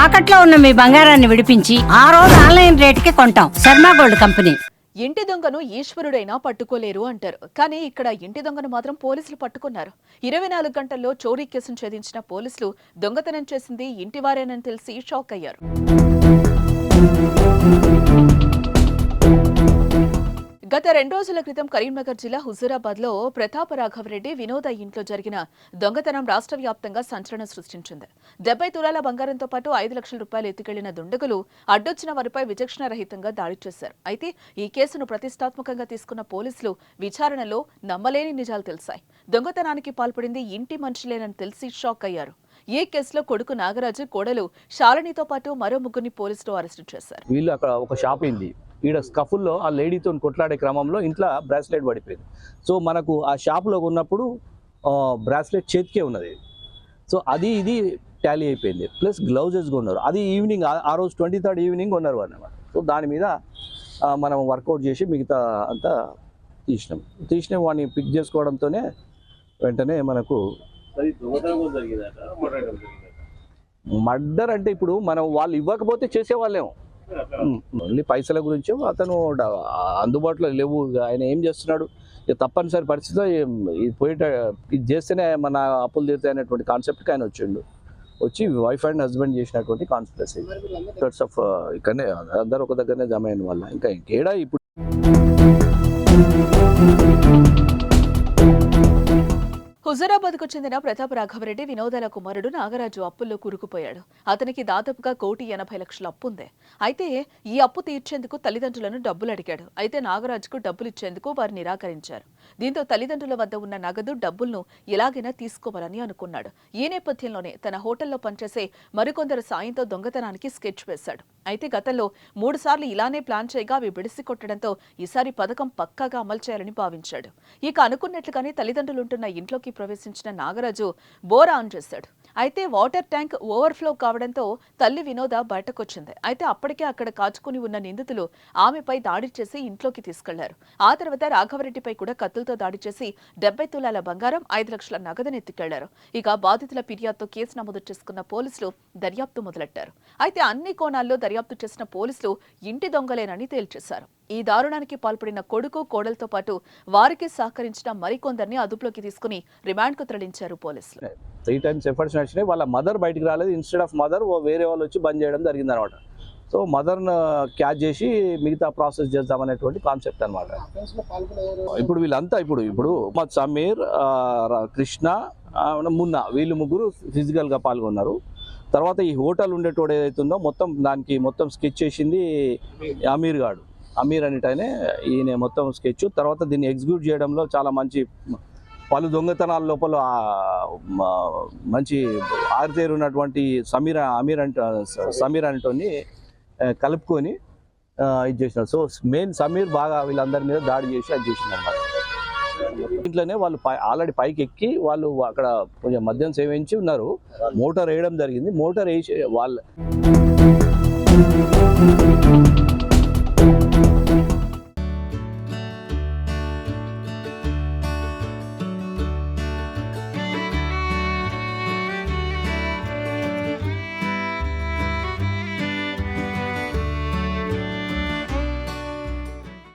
తాకట్లో ఉన్న మీ బంగారాన్ని విడిపించి ఆ రోజు ఆన్లైన్ రేటుకి కొంటాం. Sharma gold company. ఇంటి దొంగను ఈశ్వరుడైనా పట్టుకోలేరు అంటారు. కానీ ఇక్కడ ఇంటి దొంగను మాత్రం పోలీసులు పట్టుకున్నారు. 24 గంటల్లో చోరీ కేసును ఛేదించిన పోలీసులు దొంగతనం చేసింది ఇంటివారేనని తెలిసి షాక్ అయ్యారు. గత 2 రోజుల క్రితం కరీంనగర్ జిల్లా హుజూరాబాద్ లో ప్రతాప రాఘవరెడ్డి వినోద ఇంట్లో జరిగిన దొంగతనం రాష్ట్ర వ్యాప్తంగా సంచలనం సృష్టించింది. 70 తులాల బంగారంతో పాటు 5 లక్షల రూపాయలు ఎత్తుకెళ్లిన దుండగులు అడ్డొచ్చిన వారిపై విచక్షణ రహితంగా దాడి చేశారు. అయితే ఈ కేసును ప్రతిష్టాత్మకంగా తీసుకున్న పోలీసులు విచారణలో నమ్మలేని నిజాలు తెలిసాయి. దొంగతనానికి పాల్పడింది ఇంటి మనుషులేనని తెలిసి షాక్ అయ్యారు. ఈ కేసులో కొడుకు నాగరాజు, కోడలు శాలినితో పాటు మరో ముగ్గురిని పోలీసులు అరెస్టు చేశారు. వీళ్ళు అక్కడ ఒక షాప్ అయింది. ఈడ స్కఫుల్లో ఆ లేడీతో కొట్లాడే క్రమంలో ఇంట్లో బ్రాస్లెట్ పడిపోయింది. సో మనకు ఆ షాప్లో ఉన్నప్పుడు బ్రాస్లెట్ చేతికే ఉన్నది. సో అది ఇది టాలీ అయిపోయింది. ప్లస్ గ్లౌజెస్ కొన్నారు. అది ఈవినింగ్ ఆ రోజు 23rd ఈవినింగ్ కొన్నారు అన్నమాట. సో దాని మీద మనం వర్కౌట్ చేసి మిగతా అంతా తీసినాం. వాడిని పిక్ చేసుకోవడంతోనే వెంటనే మనకు మర్డర్ అంటే ఇప్పుడు మనం వాళ్ళు ఇవ్వకపోతే చేసేవాళ్ళేమో. ఓన్లీ పైసల గురించి అతను అందుబాటులో లేవు. ఆయన ఏం చేస్తున్నాడు, తప్పనిసరి పరిస్థితిలో ఇది చేస్తేనే మన అప్పులు తీరుతాయి అనేటువంటి కాన్సెప్ట్కి ఆయన వచ్చి వైఫ్ అండ్ హస్బెండ్ చేసినటువంటి కాన్స్పిరసీ ఆఫ్ ఇక్కడనే అందరూ ఒక దగ్గరనే జమ అయిన వల్ల ఇంకేడా ఇప్పుడు. హుజూరాబాద్కు చెందిన ప్రతాప రాఘవరెడ్డి వినోదాల కుమారుడు నాగరాజు అప్పుల్లో కూరుకుపోయాడు. అతనికి దాదాపుగా 1,80,00,000 అప్పు ఉంది. అయితే ఈ అప్పు తీర్చేందుకు తల్లిదండ్రులను డబ్బులు అడిగాడు. అయితే నాగరాజుకు డబ్బులు ఇచ్చేందుకు వారు నిరాకరించారు. దీంతో తల్లిదండ్రుల వద్ద ఉన్న నగదు, డబ్బులను ఎలాగైనా తీసుకోవాలని అనుకున్నాడు. ఈ నేపథ్యంలోనే తన హోటల్లో పనిచేసే మరికొందరు సాయంతో దొంగతనానికి స్కెచ్ వేశాడు. అయితే గతంలో 3 సార్లు ఇలానే ప్లాన్ చేయగా అవి బిడిసి కొట్టడంతో ఈసారి పథకం పక్కాగా అమలు చేయాలని భావించాడు. ఇక అనుకున్నట్లుగానే తల్లిదండ్రులుంటున్న ఇంట్లోకి ప్రవేశించిన నాగరాజు బోర్ ఆన్ చేశాడు. అయితే వాటర్ ట్యాంక్ ఓవర్ఫ్లో కావడంతో తల్లి వినోద బయటకొచ్చింది. అయితే అప్పటికే అక్కడ కాచుకుని ఉన్న నిందితులు ఆమెపై దాడి చేసి ఇంట్లోకి తీసుకెళ్లారు. ఆ తర్వాత రాఘవరెడ్డిపై కూడా కత్తులతో దాడి చేసి 70 తులాల బంగారం, 5 లక్షల నగదును ఎత్తుకెళ్లారు. ఇక బాధితుల ఫిర్యాదుతో కేసు నమోదు చేసుకున్న పోలీసులు దర్యాప్తు మొదలెట్టారు. అయితే అన్ని కోణాల్లో దర్యాప్తు చేసిన పోలీసులు ఇంటి దొంగలేనని తేల్చేశారు. ఈ దారుణానికి పాల్పడిన కొడుకు, కోడలతో పాటు వారికి సహకరించిన మరికొందరిని అదుపులోకి తీసుకుని రిమాండ్కు తరలించారు పోలీసులు. 3 times ఎఫర్ట్స్ నచ్చినాయి. వాళ్ళ మదర్ బయటికి రాలేదు. ఇన్స్టెడ్ ఆఫ్ మదర్ వేరే వాళ్ళు వచ్చి బంద్ చేయడం జరిగింది అనమాట. సో మదర్ను క్యాచ్ చేసి మిగతా ప్రాసెస్ చేద్దామనేటువంటి కాన్సెప్ట్ అనమాట. ఇప్పుడు వీళ్ళంతా ఇప్పుడు సమీర్, కృష్ణ, మున్నా వీళ్ళు ముగ్గురు ఫిజికల్గా పాల్గొన్నారు. తర్వాత ఈ హోటల్ ఉండేటోడు ఏదైతుందో మొత్తం స్కెచ్ చేసింది అమీర్ అనేటనే. ఈయన మొత్తం స్కెచ్. తర్వాత దీన్ని ఎగ్జిక్యూట్ చేయడంలో చాలా మంచి పలు దొంగతనాల లోపల మంచి ఆరితేరున్నటువంటి సమీర్ అంటోని కలుపుకొని ఇది చేసినారు. సో మెయిన్ సమీర్ బాగా వీళ్ళందరి మీద దాడి చేసి అది చేసింది అనమాట. ఇంట్లోనే వాళ్ళు ఆల్రెడీ పైకి ఎక్కి వాళ్ళు అక్కడ కొంచెం మద్యం సేవించి ఉన్నారు. మోటార్ వేయడం జరిగింది. మోటార్ వేసి వాళ్ళ